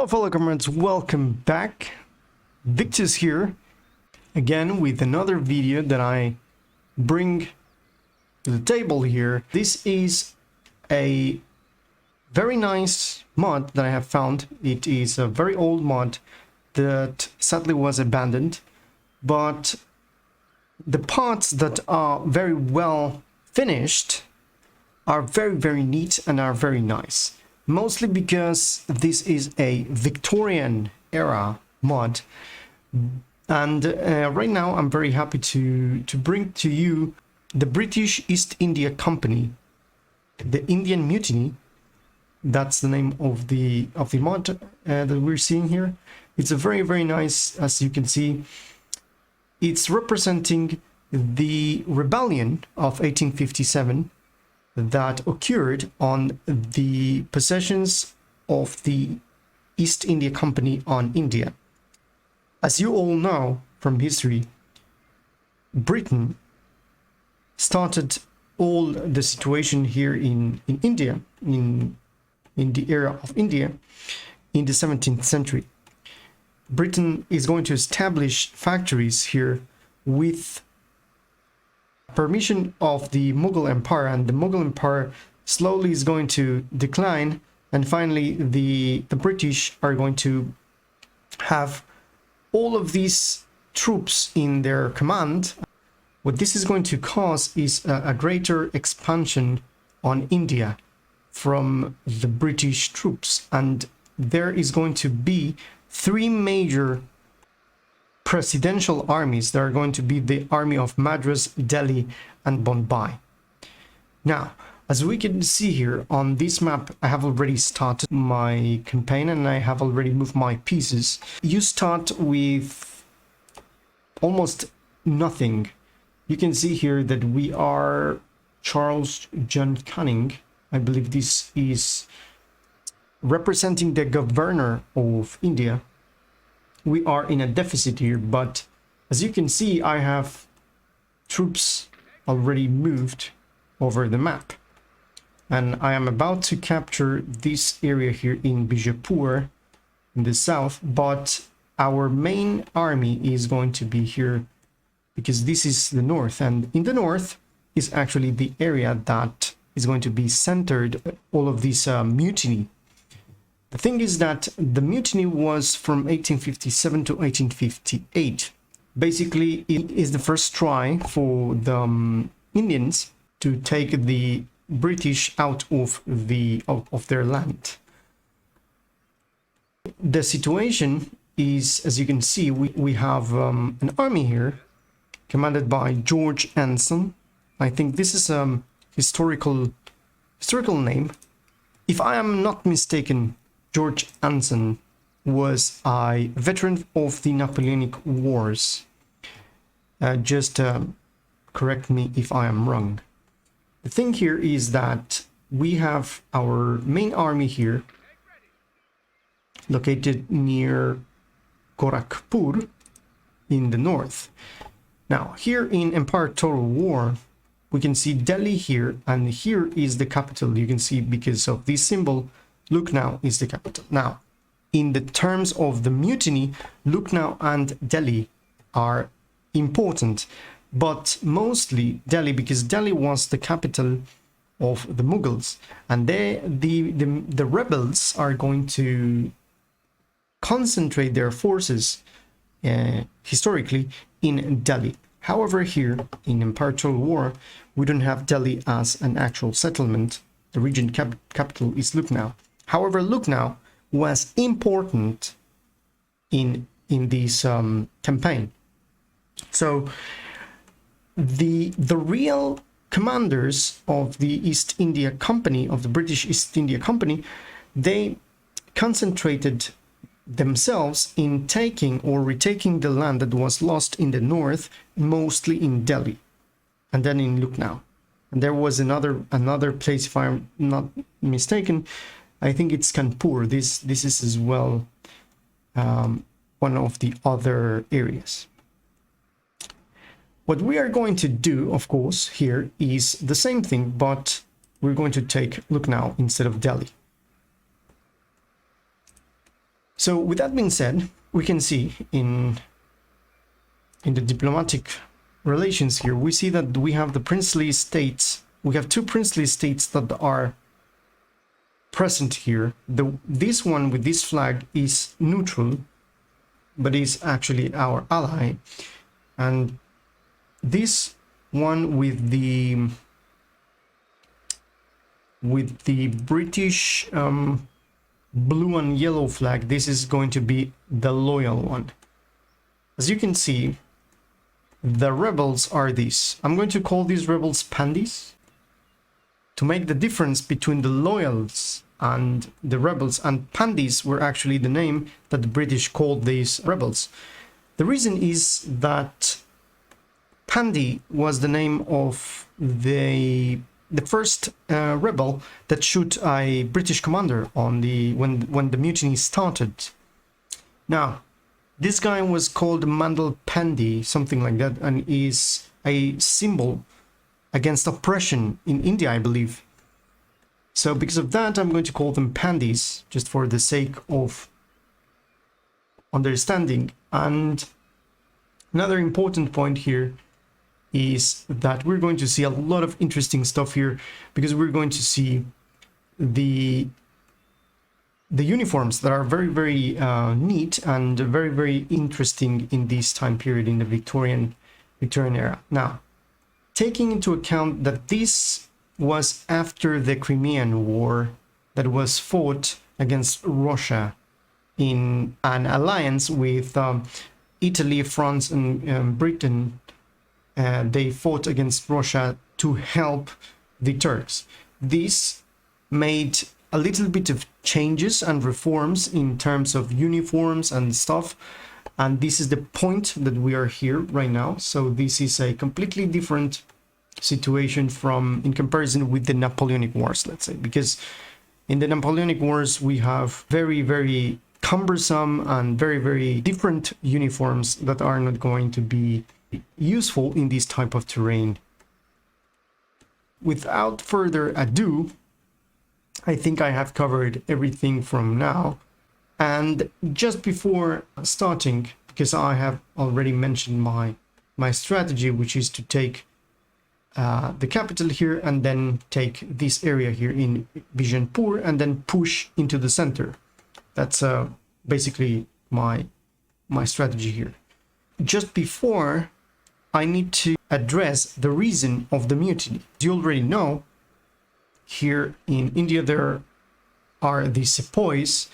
Hello fellow comrades, welcome back. Victor's here again with another video that I bring to the table here. This is a very nice mod that I have found. It is a very old mod that sadly was abandoned, but the parts that are very well finished are very neat and are very nice. Mostly because this is a Victorian era mod, and right now I'm very happy to bring to you the British East India Company, the Indian Mutiny. That's the name of the mod that we're seeing here. It's a very nice, as you can see. It's representing the rebellion of 1857 that occurred on the possessions of the East India Company on India. As you all know from history, Britain started all the situation here in India, in the era of India, in the 17th century. Britain is going to establish factories here with permission of the Mughal Empire, and the Mughal Empire slowly is going to decline, and finally the British are going to have all of these troops in their command. What this is going to cause is a greater expansion on India from the British troops, and there is going to be three major presidential armies that are going to be the army of Madras, Delhi and Bombay. Now, as we can see here on this map, I have already started my campaign and I have already moved my pieces. You start with almost nothing. You can see here that we are Charles John Canning. I believe this is representing the governor of India. We are in a deficit here, but as you can see, I have troops already moved over the map, and I am about to capture this area here in Bijapur in the south, but our main army is going to be here because this is the north, and in the north is actually the area that is going to be centered all of this mutiny. The thing is that the mutiny was from 1857 to 1858. Basically, it is the first try for the Indians to take the British out of their land. The situation is, as you can see, we have an army here commanded by George Anson. I think this is a historical name. If I am not mistaken, George Anson was a veteran of the Napoleonic Wars. Just correct me if I am wrong. The thing here is that we have our main army here located near Gorakhpur in the north. Now, here in Empire Total War, we can see Delhi here, and here is the capital. You can see because of this symbol, Lucknow is the capital. Now, in the terms of the mutiny, Lucknow and Delhi are important, but mostly Delhi, because Delhi was the capital of the Mughals, and the rebels are going to concentrate their forces historically in Delhi. However, here in Empire Total War, we don't have Delhi as an actual settlement. The region capital is Lucknow. However, Lucknow was important in this campaign. So the real commanders of the East India Company, of the British East India Company, they concentrated themselves in taking or retaking the land that was lost in the north, mostly in Delhi and then in Lucknow. And there was another place, if I'm not mistaken, I think it's Kanpur. This is as well one of the other areas. What we are going to do, of course, here is the same thing, but we're going to take Lucknow instead of Delhi. So with that being said, we can see in the diplomatic relations here, we see that we have the princely states. We have two princely states that are present here. This one with this flag is neutral, but is actually our ally. And this one with the British blue and yellow flag, this is going to be the loyal one. As you can see, the rebels are these. I'm going to call these rebels Pandys to make the difference between the loyals and the rebels. And Pandys were actually the name that the British called these rebels. The reason is that Pandy was the name of the first rebel that shot a British commander on when the mutiny started. Now, this guy was called Mandal Pandy, something like that, and is a symbol against oppression in India, I believe. So because of that, I'm going to call them Pandys, just for the sake of understanding. And another important point here is that we're going to see a lot of interesting stuff here, because we're going to see the uniforms that are very, very neat and very, very interesting in this time period in the Victorian era. Now, taking into account that this was after the Crimean War that was fought against Russia in an alliance with Italy, France, and Britain. They fought against Russia to help the Turks. This made a little bit of changes and reforms in terms of uniforms and stuff, and this is the point that we are here right now. So this is a completely different situation in comparison with the Napoleonic Wars, let's say, because in the Napoleonic Wars we have very, very cumbersome and very, very different uniforms that are not going to be useful in this type of terrain. Without further ado, I think I have covered everything from now. And just before starting, because I have already mentioned my strategy, which is to take the capital here and then take this area here in Bijapur and then push into the center. That's basically my strategy here. Just before, I need to address the reason of the mutiny. As you already know, here in India there are the Sepoys,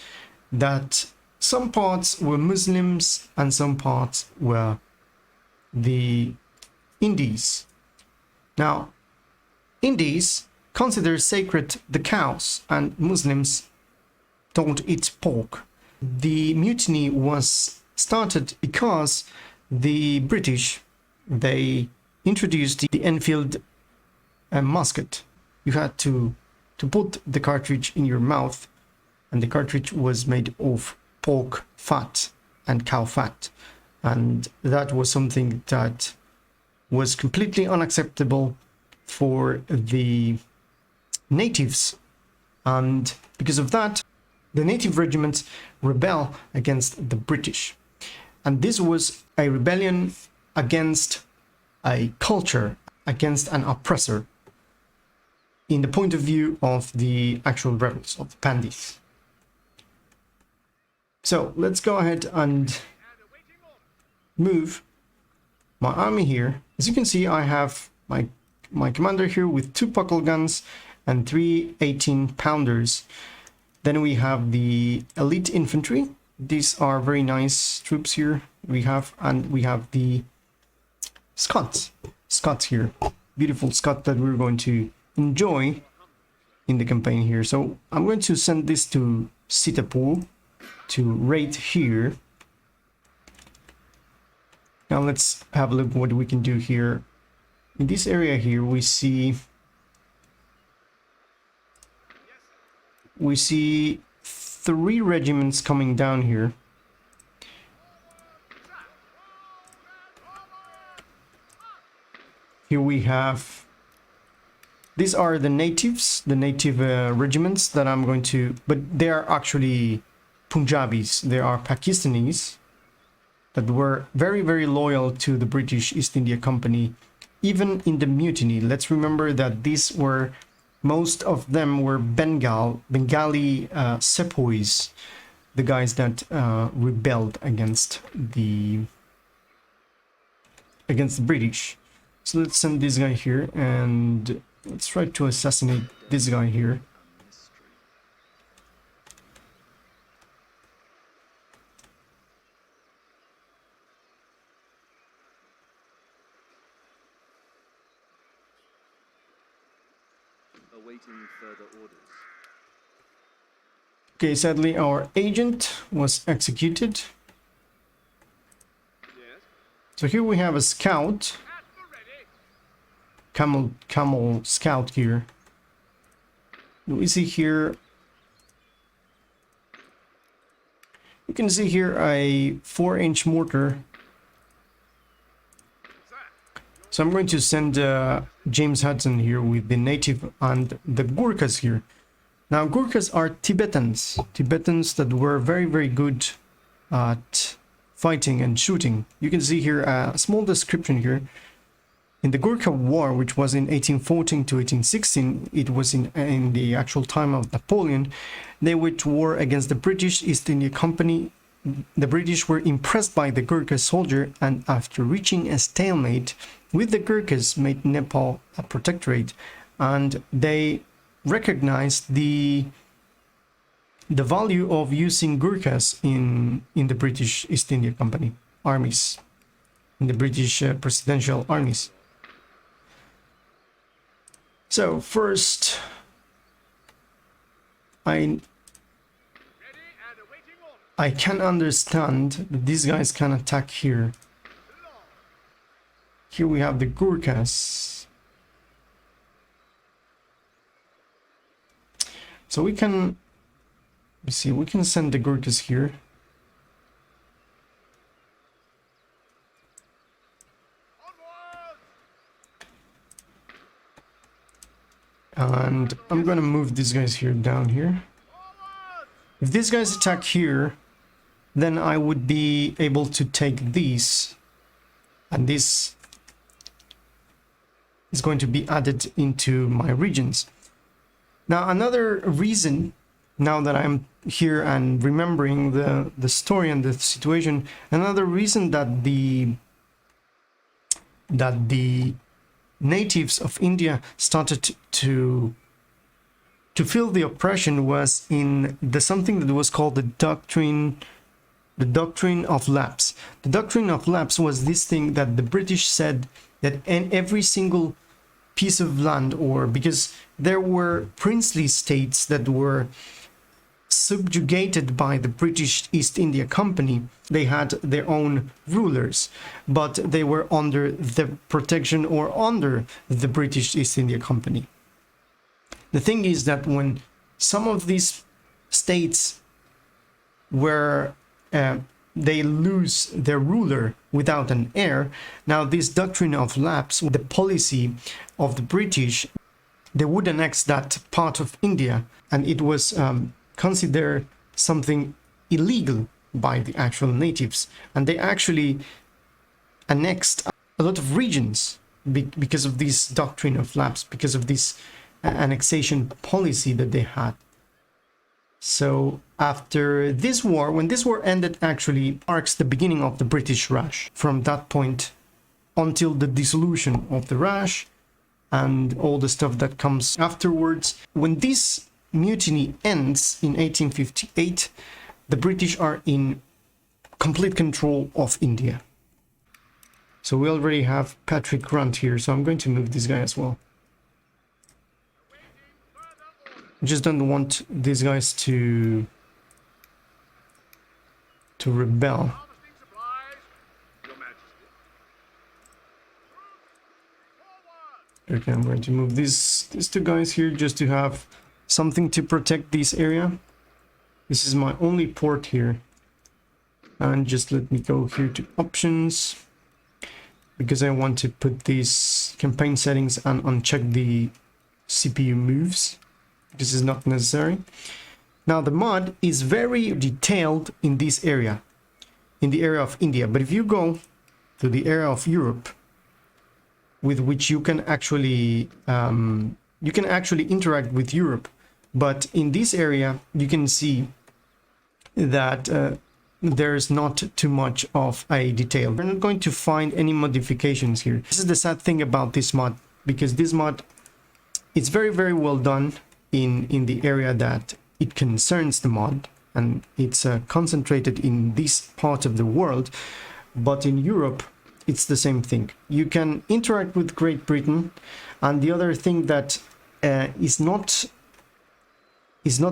that some parts were Muslims and some parts were the Indies. Now, Indies consider sacred the cows and Muslims don't eat pork. The mutiny was started because the British, they introduced the Enfield musket. You had to put the cartridge in your mouth, and the cartridge was made of pork fat and cow fat, and that was something that was completely unacceptable for the natives, and because of that the native regiments rebel against the British. And this was a rebellion against a culture, against an oppressor, in the point of view of the actual rebels, of the Pandys. So let's go ahead and move my army here. As you can see, I have my commander here with 2 buckle guns and 3 18-pounders. Then we have the elite infantry. These are very nice troops here we have, and we have the Scots here, beautiful Scot that we're going to enjoy in the campaign here. So I'm going to send this to Sitapur to raid here. Now let's have a look what we can do here. In this area here we see 3 regiments coming down here. Here we have, these are the natives, the native regiments that I'm going to, but they are actually Punjabis. They are Pakistanis that were very, very loyal to the British East India Company, even in the mutiny. Let's remember that these were, most of them were Bengali Sepoys, the guys that rebelled against the British. So let's send this guy here and let's try to assassinate this guy here. Awaiting further orders. Okay, sadly our agent was executed. Yes. So here we have a scout. Camel scout here. We see here, you can see here a 4-inch mortar. So I'm going to send James Hudson here with the native and the Gurkhas here. Now Gurkhas are Tibetans that were very, very good at fighting and shooting. You can see here a small description here. In the Gurkha War, which was in 1814 to 1816, it was in the actual time of Napoleon, they waged war against the British East India Company. The British were impressed by the Gurkha soldier, and after reaching a stalemate with the Gurkhas, made Nepal a protectorate, and they recognized the value of using Gurkhas in the British East India Company armies, in the British presidential armies. So first, I can understand that these guys can attack here. Here we have the Gurkhas. So we can, let's see, we can send the Gurkhas here. And I'm gonna move these guys here down here. If these guys attack here, then I would be able to take these, and this is going to be added into my regions. Now another reason, now that I'm here and remembering the story and the situation, another reason that the natives of India started to feel the oppression was in the something that was called the Doctrine of Lapse. The Doctrine of Lapse was this thing that the British said that in every single piece of land, or because there were princely states that were subjugated by the British East India Company, they had their own rulers, but they were under the protection or under the British East India Company. The thing is that when some of these states were they lose their ruler without an heir, now this Doctrine of Lapse, the policy of the British, they would annex that part of India, and it was considered something illegal by the actual natives, and they actually annexed a lot of regions because of this Doctrine of Lapse, because of this annexation policy that they had. So after this war, when this war ended, actually marks the beginning of the British Raj. From that point until the dissolution of the Raj and all the stuff that comes afterwards. When this mutiny ends in 1858, the British are in complete control of India. So we already have Patrick Grant here, so I'm going to move this guy as well. I just don't want these guys to rebel. Okay, I'm going to move these two guys here just to have something to protect this area. This is my only port here. And just let me go here to options, because I want to put these campaign settings and uncheck the CPU moves. This is not necessary. Now the mod is very detailed in this area, in the area of India. But if you go to the area of Europe, with which you can actually interact with Europe, but in this area you can see that there's not too much of a detail. We're not going to find any modifications here. This is the sad thing about this mod, because this mod, it's very, very well done in the area that it concerns the mod, and it's concentrated in this part of the world. But in Europe, it's the same thing. You can interact with Great Britain, and the other thing that is not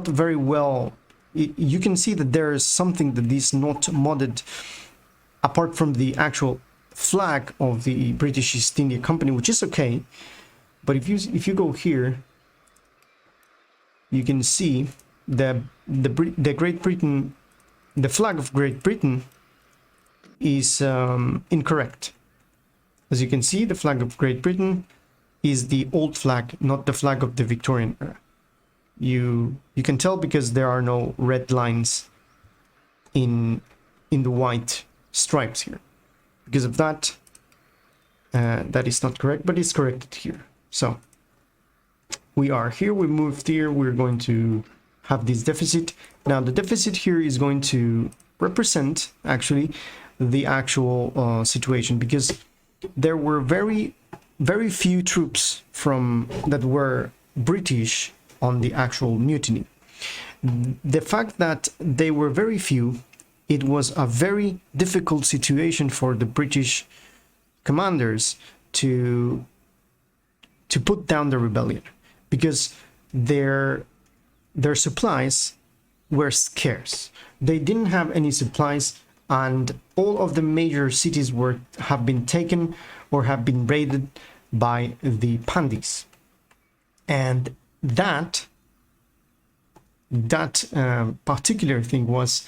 very well, you can see that there is something that is not modded apart from the actual flag of the British East India Company, which is okay. But if you go here, you can see the Great Britain, the flag of Great Britain is incorrect. As you can see, the flag of Great Britain is the old flag, not the flag of the Victorian era. You can tell because there are no red lines in the white stripes here. Because of that, that is not correct, but it's corrected here. So we are here, we moved here, we're going to have this deficit. Now the deficit here is going to represent actually the actual situation, because there were very few troops that were British on the actual mutiny. The fact that they were very few, it was a very difficult situation for the British commanders to put down the rebellion, because their supplies were scarce. They didn't have any supplies, and all of the major cities have been taken or have been raided by the Pandys. And that particular thing was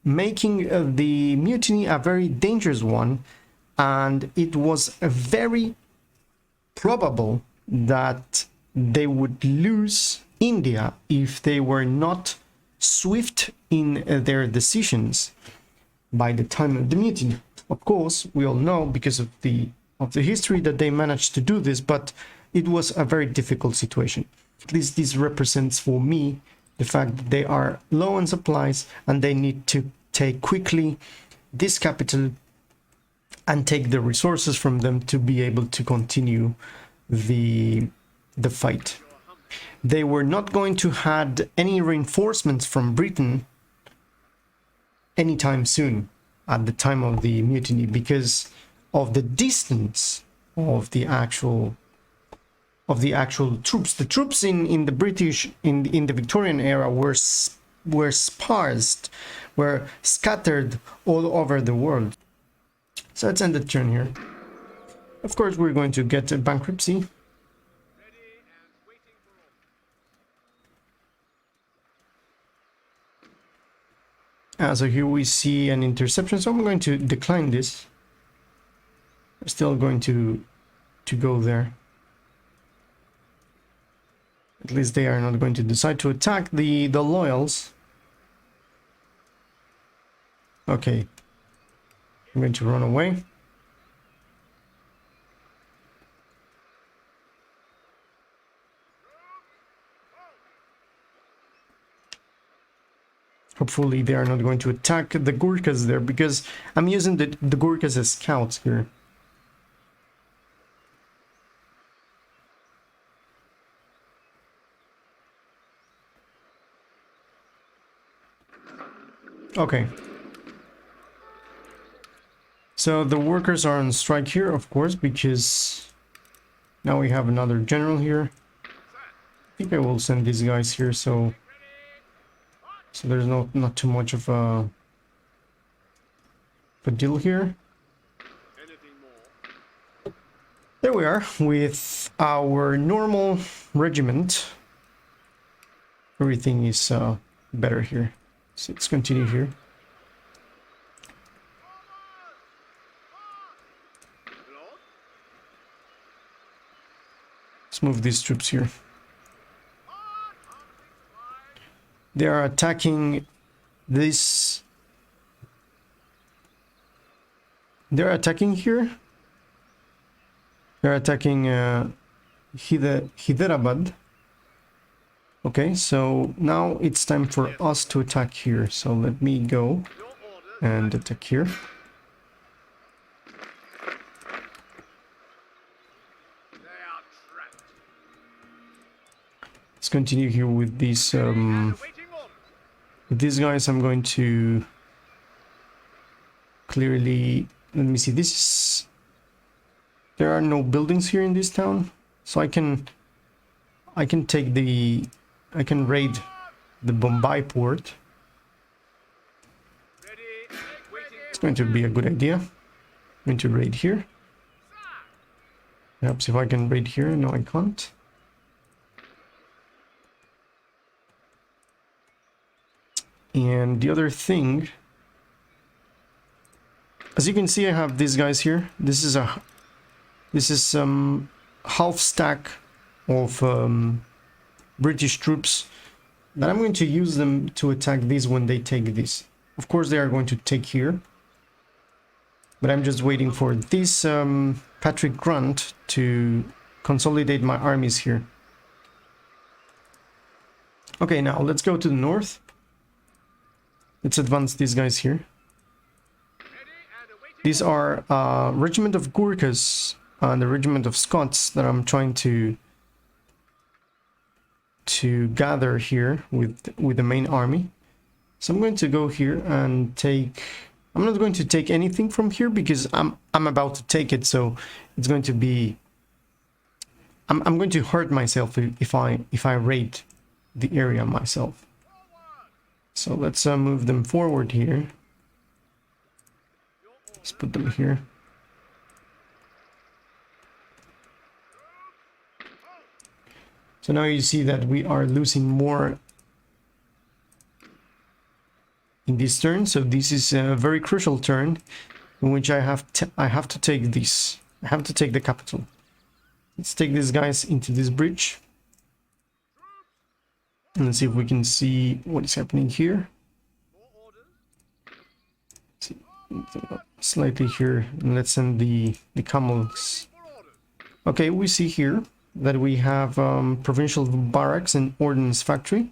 making the mutiny a very dangerous one, and it was very probable that they would lose India if they were not swift in their decisions by the time of the mutiny. Of course, we all know because of the history that they managed to do this, but it was a very difficult situation. At least this represents for me the fact that they are low on supplies and they need to take quickly this capital and take the resources from them to be able to continue the fight. They were not going to have any reinforcements from Britain anytime soon at the time of the mutiny, because of the distance of the actual troops. The troops in the British in the Victorian era were sparsed, were scattered all over the world. So let's end the turn here. Of course, we're going to get a bankruptcy. So here we see an interception, so I'm going to decline this. We're still going to go there. At least they are not going to decide to attack the loyals. Okay. I'm going to run away. Hopefully they are not going to attack the Gurkhas there, because I'm using the Gurkhas as scouts here. Okay. So the workers are on strike here, of course, because now we have another general here. I think I will send these guys here, so there's not too much of a deal here. There we are with our normal regiment. Everything is better here. So let's continue here. Let's move these troops here. They are attacking this. They're attacking here. They're attacking Hyderabad. Okay, so now it's time for us to attack here. So let me go and attack here. Let's continue here with these guys. I'm going to clearly, let me see, this is, there are no buildings here in this town, so I can take the, I can raid the Bombay port. It's going to be a good idea. I'm going to raid here. Perhaps if I can raid here. No, I can't. And the other thing, as you can see, I have these guys here. This is half stack of British troops that I'm going to use them to attack these when they take this. Of course, they are going to take here, but I'm just waiting for this Patrick Grant to consolidate my armies here. Okay, now let's go to the north. Let's advance these guys here. These are regiment of Gurkhas and the regiment of Scots that I'm trying to gather here with the main army. So I'm going to go here and take. I'm not going to take anything from here because I'm about to take it. So it's going to be. I'm going to hurt myself if I raid the area myself. So let's move them forward here. Let's put them here. So now you see that we are losing more in this turn. So this is a very crucial turn in which I have to take this. I have to take the capital. Let's take these guys into this bridge. And let's see if we can see what is happening here. See, slightly here, and let's send the camels. Okay, we see here that we have provincial barracks and ordnance factory.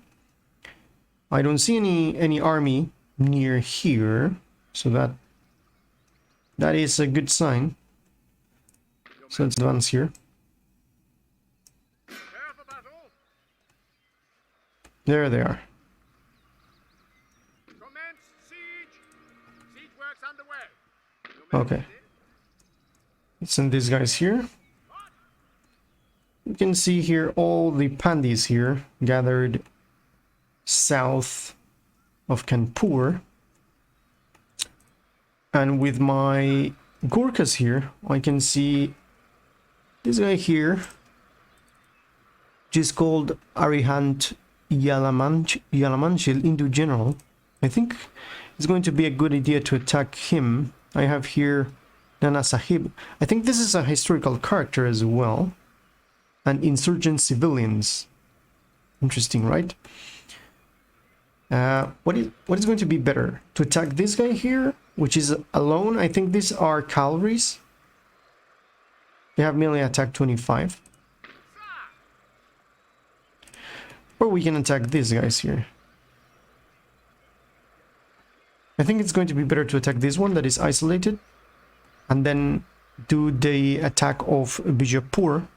I don't see any army near here, so that is a good sign. So let's advance here. There they are. Okay. Let's send these guys here. You can see here all the Pandys here gathered south of Kanpur. And with my Gurkhas here, I can see this guy here, which is called Arihant Yalamanchil Hindu General. I think it's going to be a good idea to attack him. I have here Nana Sahib. I think this is a historical character as well. And insurgent civilians. Interesting, right? What is going to be better? To attack this guy here, which is alone? I think these are cavalries. They have melee attack 25. Or we can attack these guys here. I think it's going to be better to attack this one that is isolated. And then do the attack of Bijapur.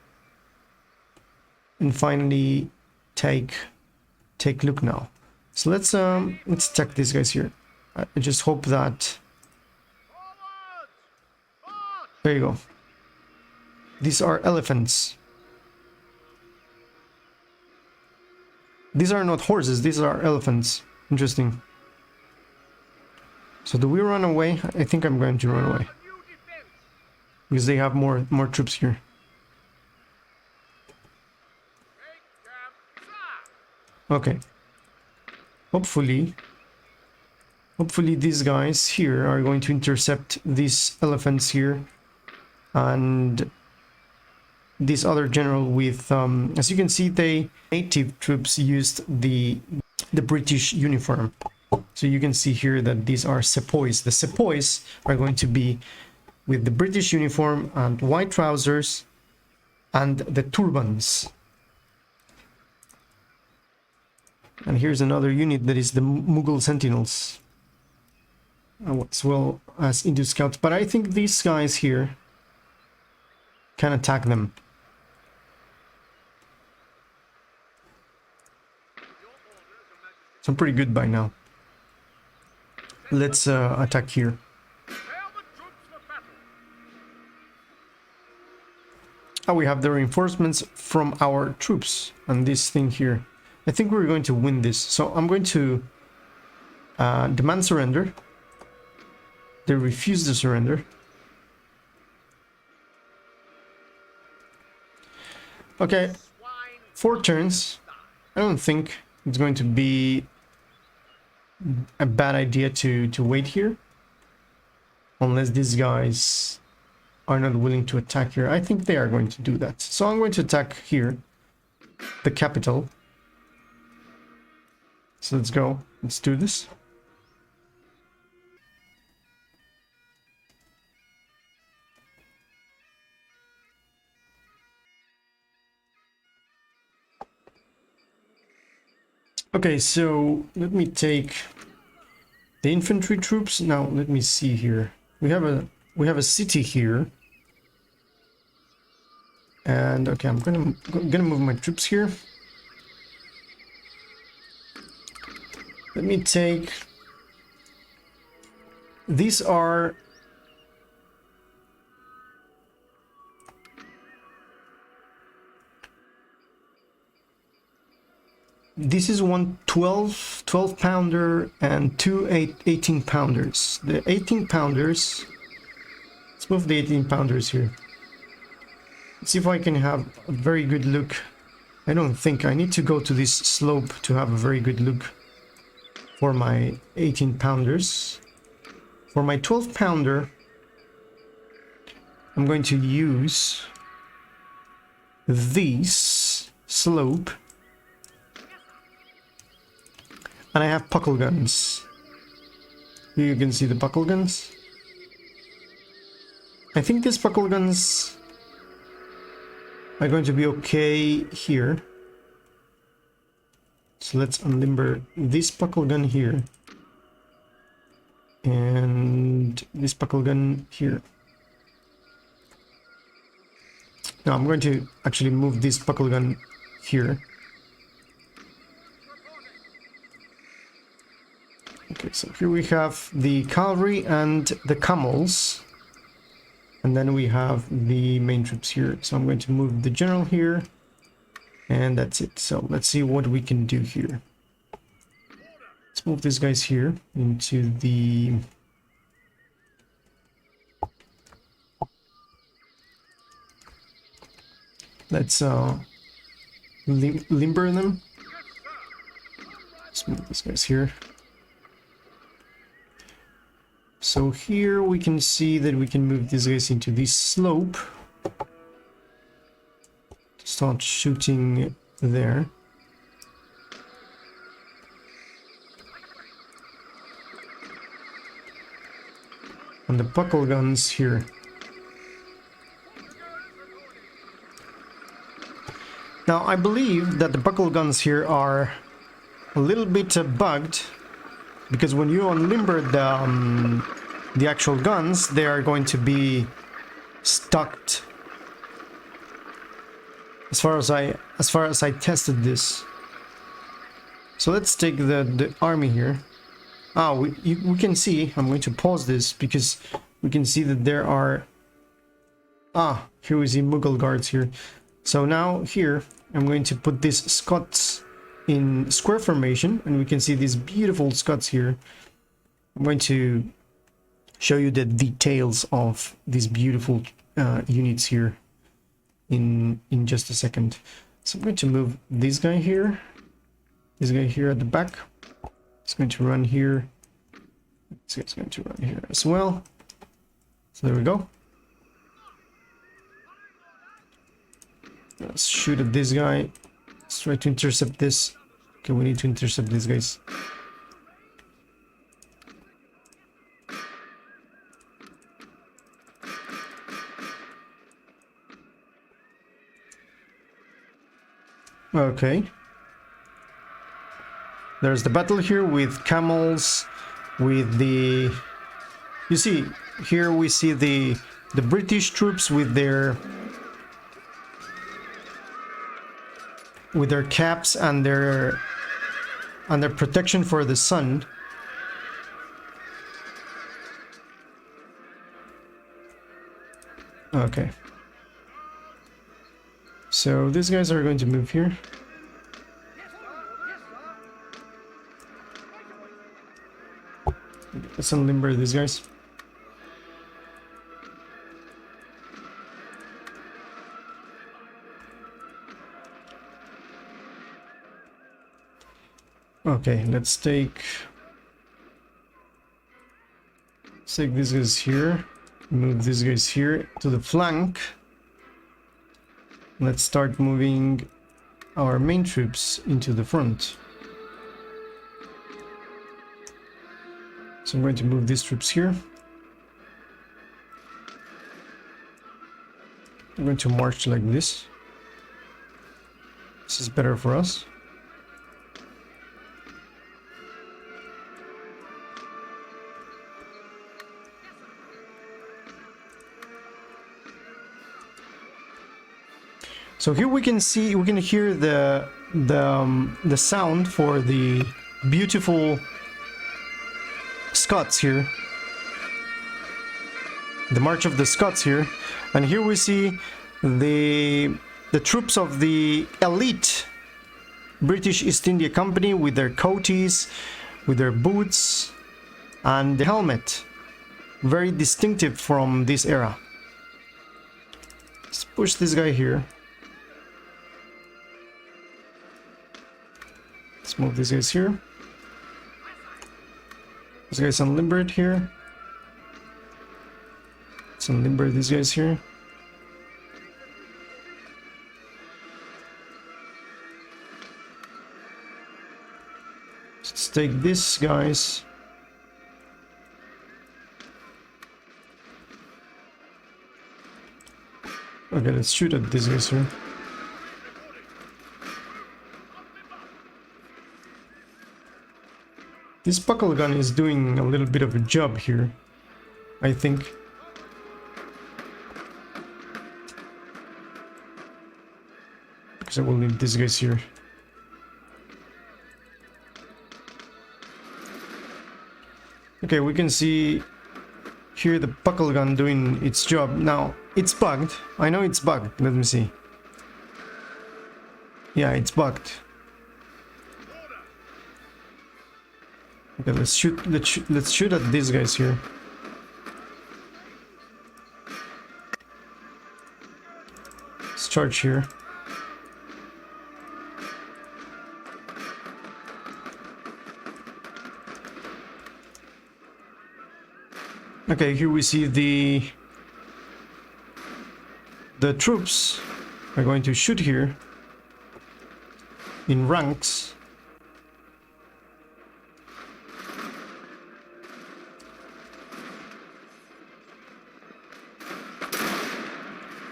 And finally take Lucknow. So let's attack these guys here. I just hope that. There you go. These are elephants. These are not horses, these are elephants. Interesting. So do we run away? I think I'm going to run away. Because they have more troops here. Okay. Hopefully these guys here are going to intercept these elephants here. And this other general with, as you can see, native troops used the the British uniform. So you can see here that these are Sepoys. The Sepoys are going to be with the British uniform and white trousers and the turbans. And here's another unit that is the Mughal Sentinels, as well as Indian Scouts. But I think these guys here can attack them. So I'm pretty good by now. Let's attack here. Oh, we have the reinforcements from our troops and this thing here. I think we're going to win this. So I'm going to demand surrender. They refuse to surrender. Okay, 4 turns. I don't think it's going to be a bad idea to wait here. Unless these guys are not willing to attack here. I think they are going to do that. So I'm going to attack here, the capital. So let's go. Let's do this. Okay, so let me take the infantry troops. Now let me see here. We have a city here. And okay, I'm gonna move my troops here. Let me take... These are... This is one 12 pounder and two 18 pounders. The 18 pounders... Let's move the 18 pounders here. Let's see if I can have a very good look. I don't think I need to go to this slope to have a very good look for my 18 pounders. For my 12 pounder, I'm going to use this slope. And I have buckle guns. Here you can see the buckle guns. I think these buckle guns are going to be okay here. So let's unlimber this buckle gun here. And this buckle gun here. Now I'm going to actually move this buckle gun here. Okay, so here we have the cavalry and the camels. And then we have the main troops here. So I'm going to move the general here. And that's it. So let's see what we can do here. Let's move these guys here into the... Let's limber them. Let's move these guys here. So here we can see that we can move these guys into this slope. Start shooting there. And the buckle guns here. Now I believe that the buckle guns here are a little bit bugged, because when you unlimber the actual guns, they are going to be stuck. As far as I tested this. So let's take the army here. We can see, I'm going to pause this because we can see that there are... here we see Mughal guards here. So now here, I'm going to put these Scots in square formation, and we can see these beautiful Scots here. I'm going to show you the details of these beautiful units here in just a second. So I'm going to move this guy here at the back. It's going to run here. This guy's going to run here as well. So there we go. Let's shoot at this guy. Let's try to intercept this Okay, we need to intercept these guys. Okay. There's the battle here with camels, with the... You see, here we see the British troops with their caps and their protection for the sun. Okay. So these guys are going to move here. Let's unlimber these guys. Okay, let's take these guys here, move these guys here to the flank. Let's start moving our main troops into the front. So I'm going to move these troops here. I'm going to march like this. This is better for us. So here we can hear the sound for the beautiful Scots here, the March of the Scots here, and here we see the troops of the elite British East India Company with their coatees, with their boots, and the helmet, very distinctive from this era. Let's push this guy here. Let's move these guys here. This guy's unlimbered here. Let's unlimber these guys here. Let's take these guys. Okay, let's shoot at these guys here. This buckle gun is doing a little bit of a job here, I think. Because I will need these guys here. Okay, we can see here the buckle gun doing its job. Now, it's bugged. I know it's bugged. Let me see. Yeah, it's bugged. Okay, let's shoot at these guys here. Let's charge here. Okay, here we see the troops are going to shoot here in ranks.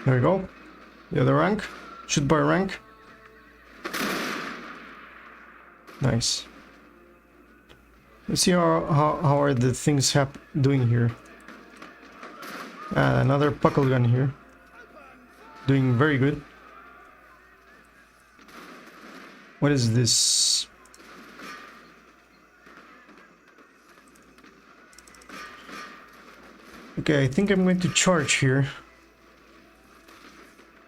There we go. The other rank. Shoot by rank. Nice. Let's see how are the things doing here. Another buckle gun here. Doing very good. What is this? Okay, I think I'm going to charge here.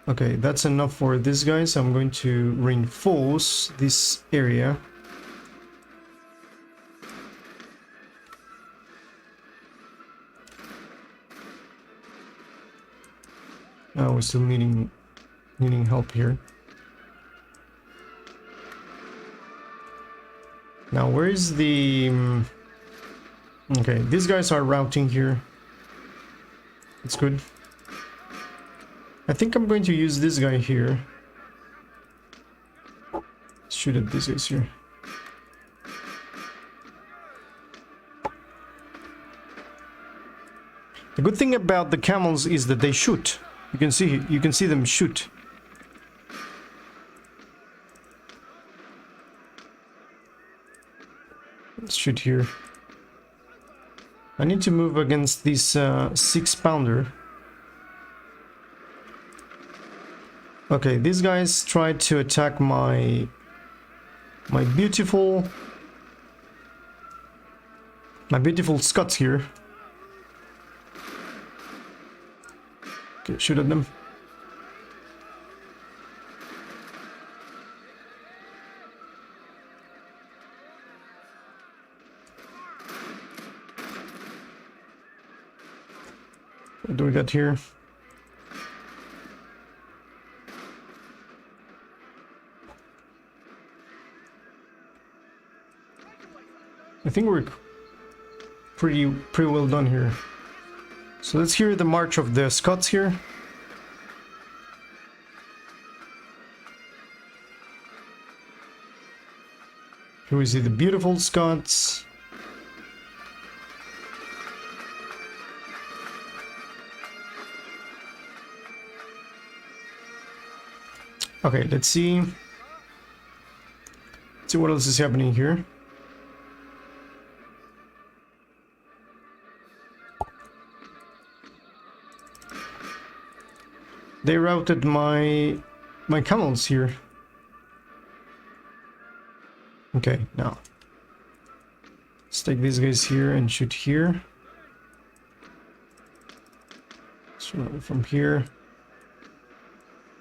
Okay, that's enough for this guys. I'm going to reinforce this area. Oh, we're still needing help here. Now, where is the... Okay, these guys are routing here. It's good. I think I'm going to use this guy here. Shoot at this guys here. The good thing about the camels is that they shoot. You can see them shoot. Let's shoot here. I need to move against this 6-pounder. Okay, these guys tried to attack my beautiful Scots here. Okay, shoot at them. What do we got here? I think we're pretty well done here. So let's hear the march of the Scots here. Here we see the beautiful Scots. Okay, let's see. Let's see what else is happening here. They routed my camels here. Okay, now let's take these guys here and shoot here. So from here,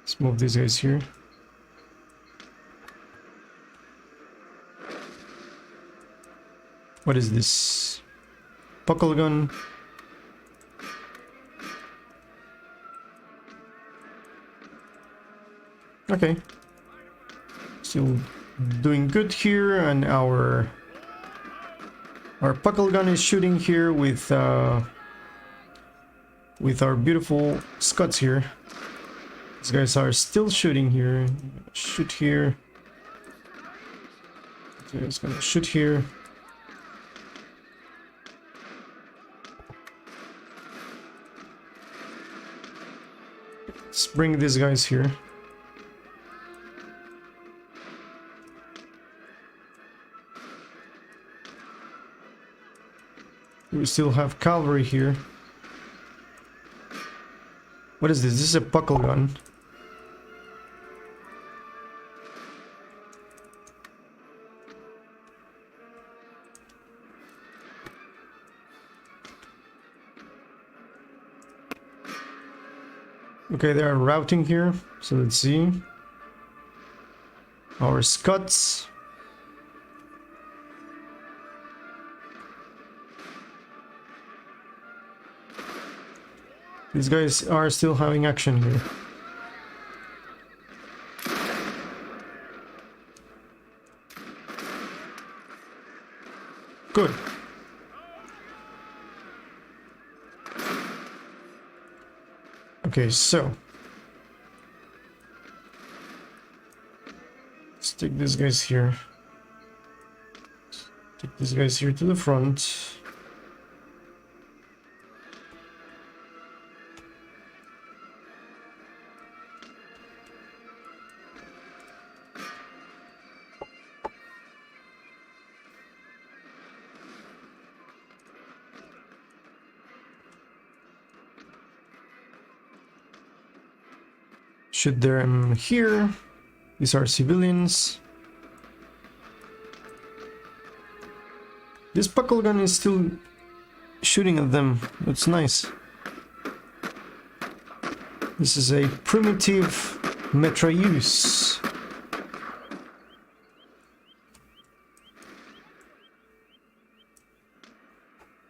let's move these guys here. What is this? Buckle gun. Okay. Still doing good here, and our buckle gun is shooting here with our beautiful Scots here. These guys are still shooting here. Shoot here. So it's gonna shoot here. Let's bring these guys here. We still have cavalry here. What is this? This is a buckle gun. Okay, they are routing here, so let's see. Our Scots. These guys are still having action here. Good. Okay, so let's take these guys here. Take these guys here to the front. Shoot them here. These are civilians. This buckle gun is still shooting at them. That's nice. This is a primitive mitrailleuse.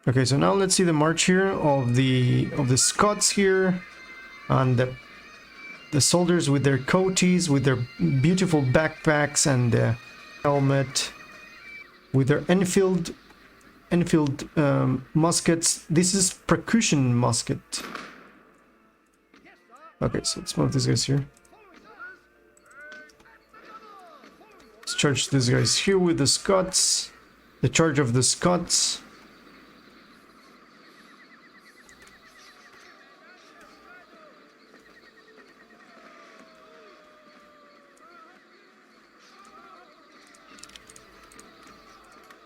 Okay, so now let's see the march here of the Scots here, and the soldiers with their coaties, with their beautiful backpacks and helmet, with their Enfield muskets. This is percussion musket. Okay, so let's move these guys here. Let's charge these guys here with the Scots. The charge of the Scots.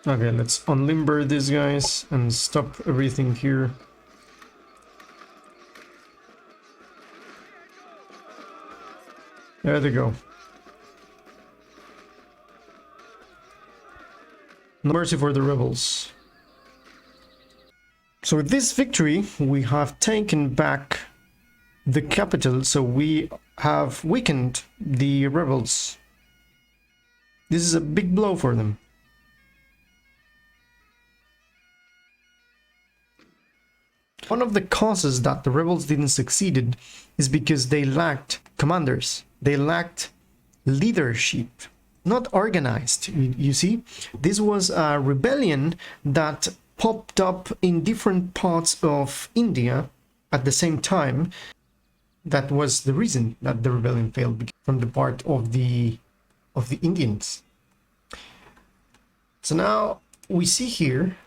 Okay, let's unlimber these guys and stop everything here. There they go. No mercy for the rebels. So with this victory, we have taken back the capital, so we have weakened the rebels. This is a big blow for them. One of the causes that the rebels didn't succeed is because they lacked commanders. They lacked leadership, not organized. You see, this was a rebellion that popped up in different parts of India at the same time. That was the reason that the rebellion failed, from the part of the Indians. So now we see here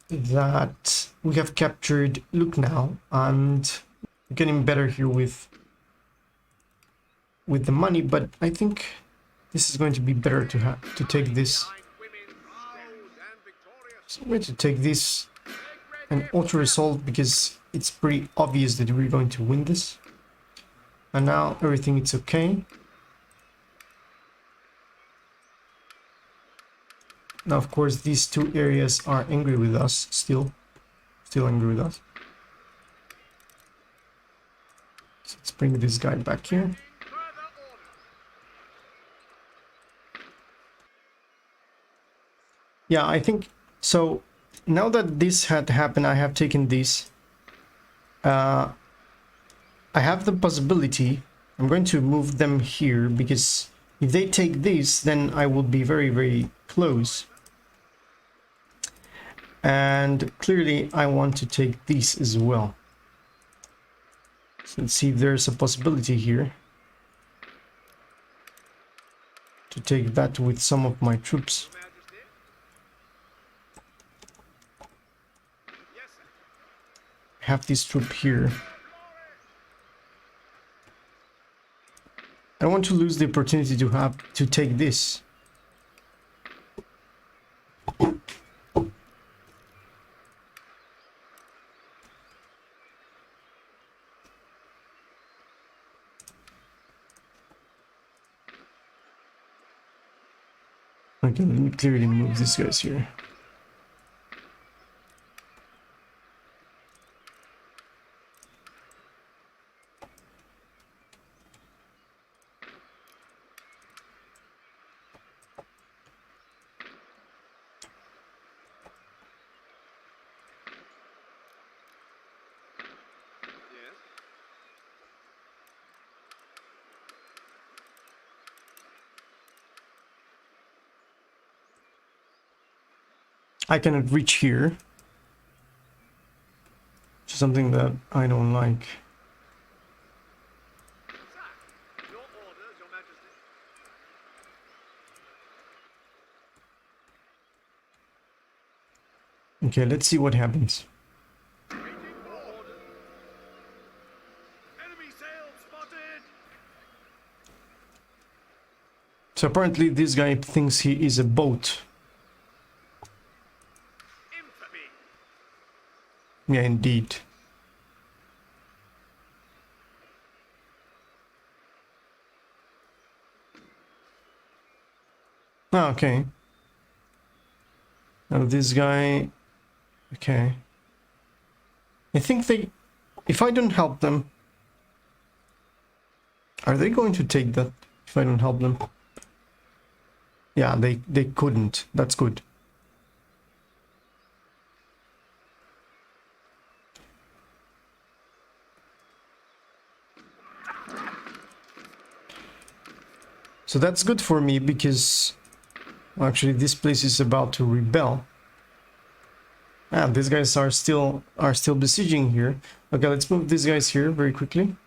that we have captured Lucknow and getting better here with the money, but I think this is going to be better to take this. So I'm going to take this and auto resolve because it's pretty obvious that we're going to win this. And now everything is okay. Now, of course, these two areas are angry with us, still angry with us. So let's bring this guy back here. Yeah, I think so. Now that this had happened, I have taken this. I have the possibility. I'm going to move them here because if they take this, then I will be very, very close. And clearly I want to take these as well. So let's see if there's a possibility here to take that with some of my troops. I have this troop here. I don't want to lose the opportunity to take this. Okay, let me clearly move these guys here. I cannot reach here, which is something that I don't like. Okay, let's see what happens. So apparently this guy thinks he is a boat. Yeah, indeed. Ah, okay. Now this guy... Okay. I think they... If I don't help them... Are they going to take that if I don't help them? Yeah, they couldn't. That's good. So that's good for me because actually this place is about to rebel. Ah, these guys are still besieging here. Okay, let's move these guys here very quickly.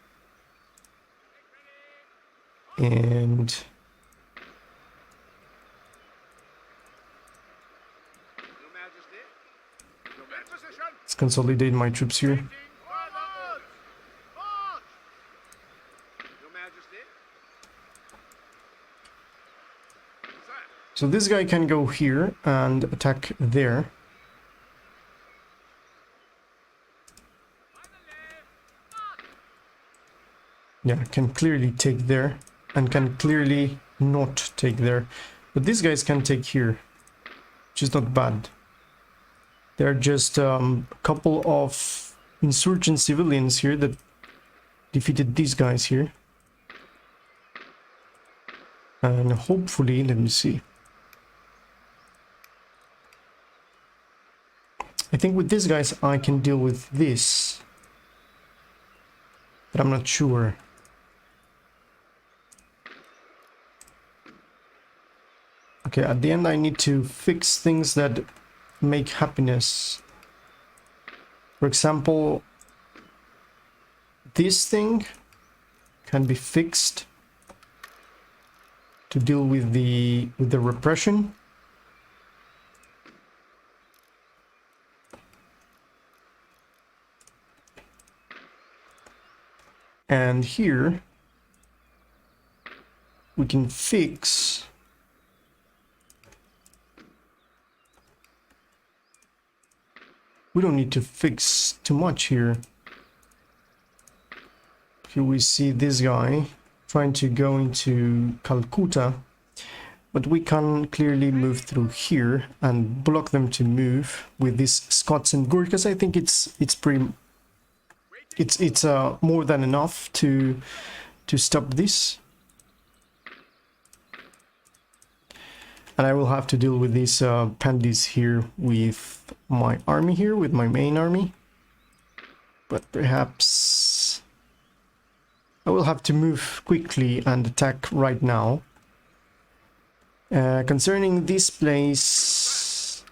And let's consolidate my troops here. So this guy can go here and attack there. Yeah, can clearly take there and can clearly not take there. But these guys can take here, which is not bad. They're just a couple of insurgent civilians here that defeated these guys here. And hopefully, let me see. I think with these guys I can deal with this. But I'm not sure. Okay, at the end I need to fix things that make happiness. For example, this thing can be fixed to deal with the repression. And here we can fix we don't need to fix too much here. Here we see this guy trying to go into Calcutta, but we can clearly move through here and block them to move with these Scots and Gurkhas. I think it's more than enough to stop this. And I will have to deal with these Pandys here with my army here, with my main army. But perhaps I will have to move quickly and attack right now. Concerning this place,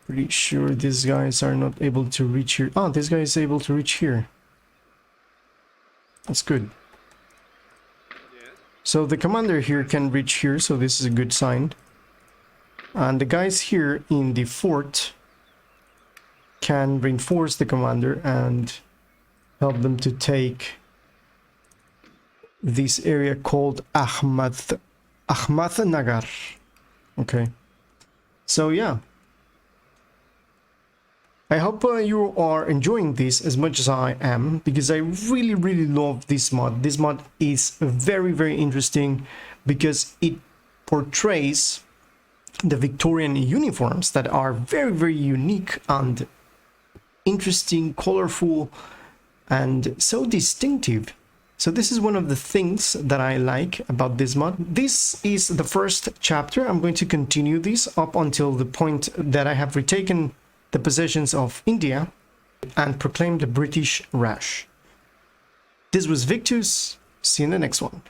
pretty sure these guys are not able to reach here. Oh, this guy is able to reach here. That's good. So the commander here can reach here, so this is a good sign. And the guys here in the fort can reinforce the commander and help them to take this area called Ahmad Nagar. Okay. So yeah. I hope you are enjoying this as much as I am, because I really love this mod. This mod is very interesting because it portrays the Victorian uniforms that are very unique and interesting, colorful, and so distinctive. So this is one of the things that I like about this mod. This is the first chapter. I'm going to continue this up until the point that I have retaken the possessions of India and proclaimed the British Raj. This was Victus. See you in the next one.